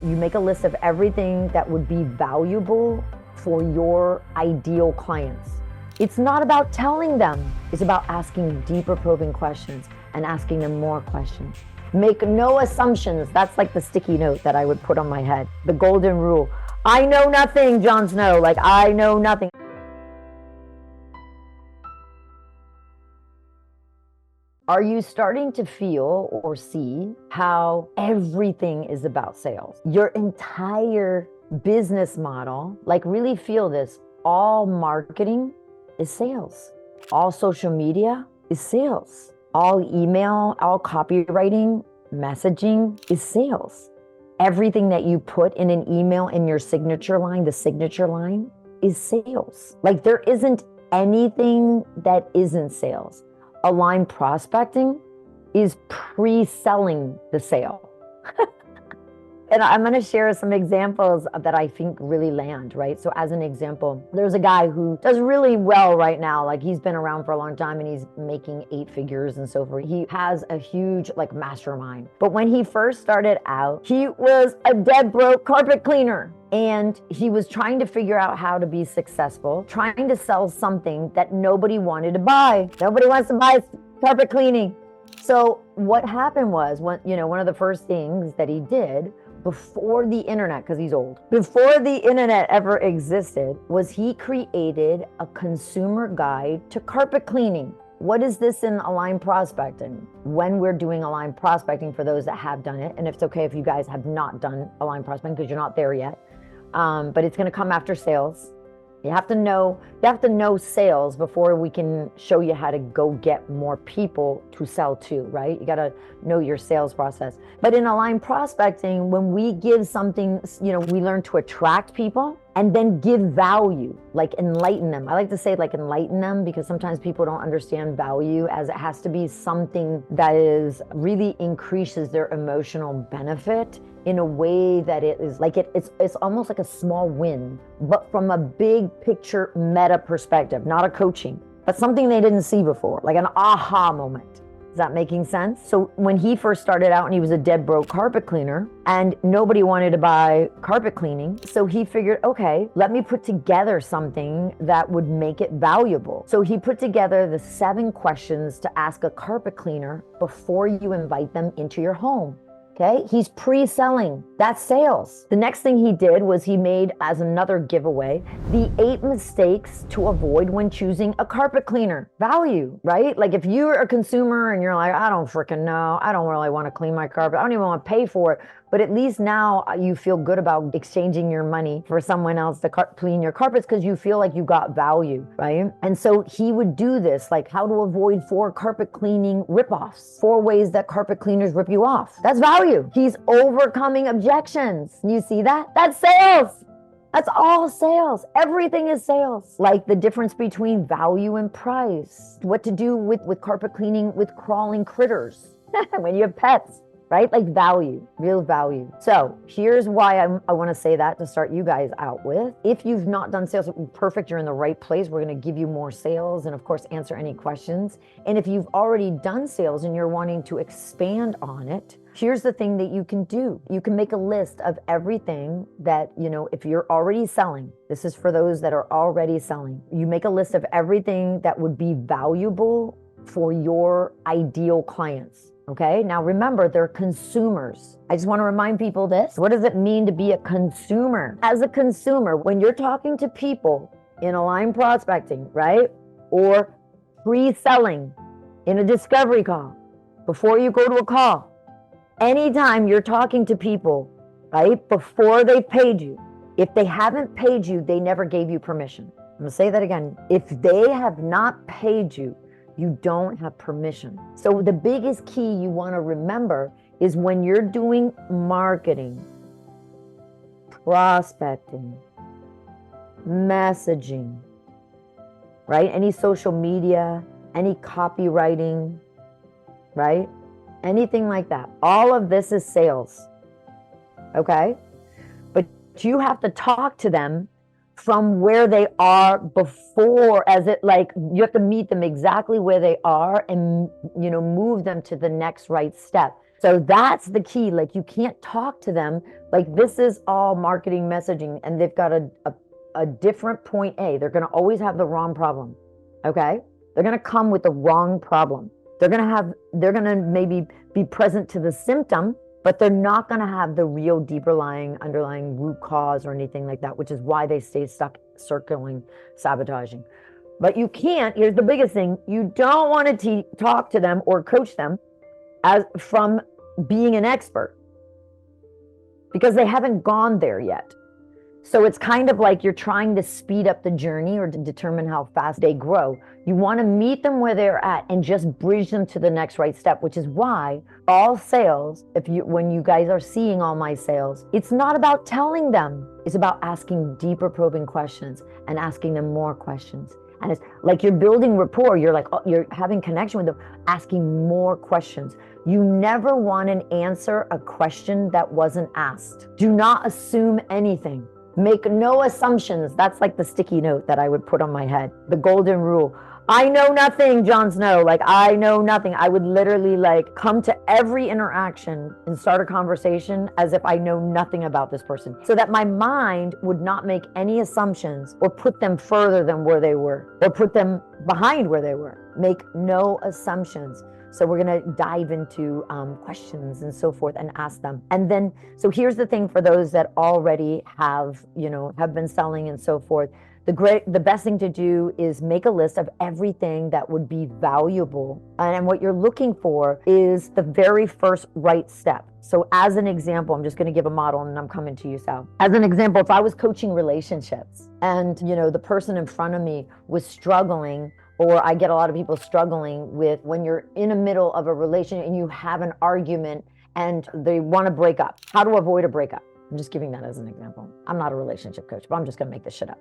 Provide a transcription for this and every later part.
You make a list of everything that would be valuable for your ideal clients. It's not about telling them, it's about asking deeper probing questions and asking them more questions. Make no assumptions. That's like the sticky note that I would put on my head. The golden rule. I know nothing, Jon Snow. Like, I know nothing. Are you starting to feel or see how everything is about sales? Your entire business model, like really feel this, all marketing is sales. All social media is sales. All email, all copywriting, messaging is sales. Everything that you put in an email in your signature line, the signature line, is sales. Like there isn't anything that isn't sales. Aligned prospecting is pre-selling the sale. And I'm going to share some examples that I think really land, right? So as an example, there's a guy who does really well right now. Like he's been around for a long time and he's making 8 figures and so forth. He has a huge like mastermind. But when he first started out, he was a dead broke carpet cleaner. And he was trying to figure out how to be successful, trying to sell something that nobody wanted to buy. Nobody wants to buy carpet cleaning. So what happened was, one of the first things that he did before the internet, because he's old, before the internet ever existed, was he created a consumer guide to carpet cleaning. What is this in aligned prospecting? When we're doing aligned prospecting, for those that have done it, and it's okay if you guys have not done aligned prospecting because you're not there yet, but it's going to come after sales. You have to know sales before we can show you how to go get more people to sell to, right? You got to know your sales process. But in aligned prospecting, when we give something, we learn to attract people and then give value, like enlighten them. I like to say like enlighten them because sometimes people don't understand value as it has to be something that is really increases their emotional benefit in a way that it is like it's almost like a small win, but from a big picture meta perspective, not a coaching, but something they didn't see before, like an aha moment. Is that making sense? So when he first started out and he was a dead broke carpet cleaner and nobody wanted to buy carpet cleaning, so he figured, okay, let me put together something that would make it valuable. So he put together the 7 questions to ask a carpet cleaner before you invite them into your home. Okay, he's pre-selling. That's sales. The next thing he did was he made, as another giveaway, the 8 mistakes to avoid when choosing a carpet cleaner. Value, right? Like if you're a consumer and you're like, I don't freaking know, I don't really want to clean my carpet, I don't even want to pay for it. But at least now you feel good about exchanging your money for someone else to clean your carpets because you feel like you got value, right? And so he would do this, like how to avoid 4 carpet cleaning ripoffs, 4 ways that carpet cleaners rip you off. That's value. He's overcoming objections. You see that? That's sales. That's all sales. Everything is sales. Like the difference between value and price. What to do with carpet cleaning with crawling critters when you have pets. Right? Like value, real value. So here's why I want to say that to start you guys out with. If you've not done sales, perfect, you're in the right place. We're going to give you more sales and of course answer any questions. And if you've already done sales and you're wanting to expand on it, here's the thing that you can do. You can make a list of everything that, if you're already selling, this is for those that are already selling. You make a list of everything that would be valuable for your ideal clients. Okay, now remember, they're consumers. I just want to remind people this. What does it mean to be a consumer? As a consumer, when you're talking to people in aligned prospecting, right? Or pre-selling in a discovery call, before you go to a call, anytime you're talking to people, right? Before they paid you, if they haven't paid you, they never gave you permission. I'm going to say that again. If they have not paid you, you don't have permission. So the biggest key you want to remember is when you're doing marketing, prospecting, messaging, right? Any social media, any copywriting, right? Anything like that. All of this is sales, okay? But you have to talk to them from where they are before, you have to meet them exactly where they are and, move them to the next right step. So that's the key. Like, you can't talk to them like this is all marketing messaging and they've got a different point A. They're going to always have the wrong problem. Okay. They're going to come with the wrong problem. They're going to maybe be present to the symptom, but they're not going to have the real deeper lying underlying root cause or anything like that, which is why they stay stuck circling sabotaging. But you can't, here's the biggest thing, you don't want to talk to them or coach them as from being an expert, because they haven't gone there yet. So it's kind of like you're trying to speed up the journey or to determine how fast they grow. You want to meet them where they're at and just bridge them to the next right step, which is why all sales, when you guys are seeing all my sales, it's not about telling them. It's about asking deeper probing questions and asking them more questions. And it's like you're building rapport. You're like, you're having connection with them, asking more questions. You never want to answer a question that wasn't asked. Do not assume anything. Make no assumptions. That's like the sticky note that I would put on my head. The golden rule. I know nothing, Jon Snow. Like, I know nothing. I would literally like come to every interaction and start a conversation as if I know nothing about this person, so that my mind would not make any assumptions or put them further than where they were or put them behind where they were. Make no assumptions. So we're going to dive into questions and so forth and ask them. And then, so here's the thing for those that already have been selling and so forth. The best thing to do is make a list of everything that would be valuable. And what you're looking for is the very first right step. So as an example, I'm just going to give a model and I'm coming to you, Sal. As an example, if I was coaching relationships and, the person in front of me was struggling, or I get a lot of people struggling with when you're in the middle of a relationship and you have an argument and they want to break up, how to avoid a breakup. I'm just giving that as an example. I'm not a relationship coach, but I'm just going to make this shit up.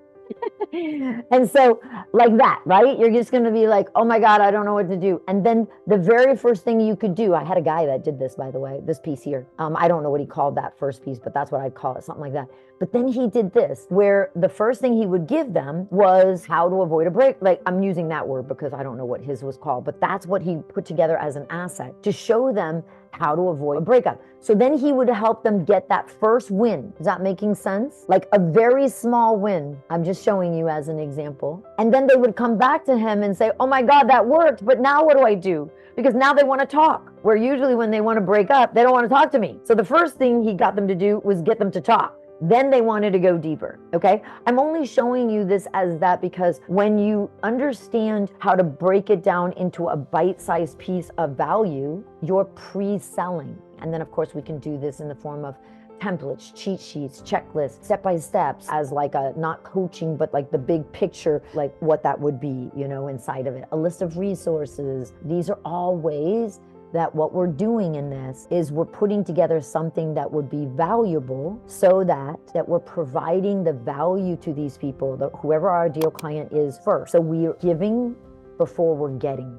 And so like that, right? You're just going to be like, oh my God, I don't know what to do. And then the very first thing you could do, I had a guy that did this, by the way, this piece here. I don't know what he called that first piece, but that's what I'd call it, something like that. But then he did this, where the first thing he would give them was how to avoid a break. Like, I'm using that word because I don't know what his was called, but that's what he put together as an asset to show them how to avoid a breakup. So then he would help them get that first win. Is that making sense? Like a very small win. I'm just showing you as an example. And then they would come back to him and say, oh my God, that worked. But now what do I do? Because now they want to talk, where usually when they want to break up, they don't want to talk to me. So the first thing he got them to do was get them to talk. Then they wanted to go deeper, okay? I'm only showing you this as that because when you understand how to break it down into a bite-sized piece of value, you're pre-selling. And then, of course, we can do this in the form of templates, cheat sheets, checklists, step-by-steps as like a, not coaching, but like the big picture, like what that would be, inside of it. A list of resources. These are all ways that what we're doing in this is we're putting together something that would be valuable so that we're providing the value to these people, whoever our ideal client is first. So we're giving before we're getting.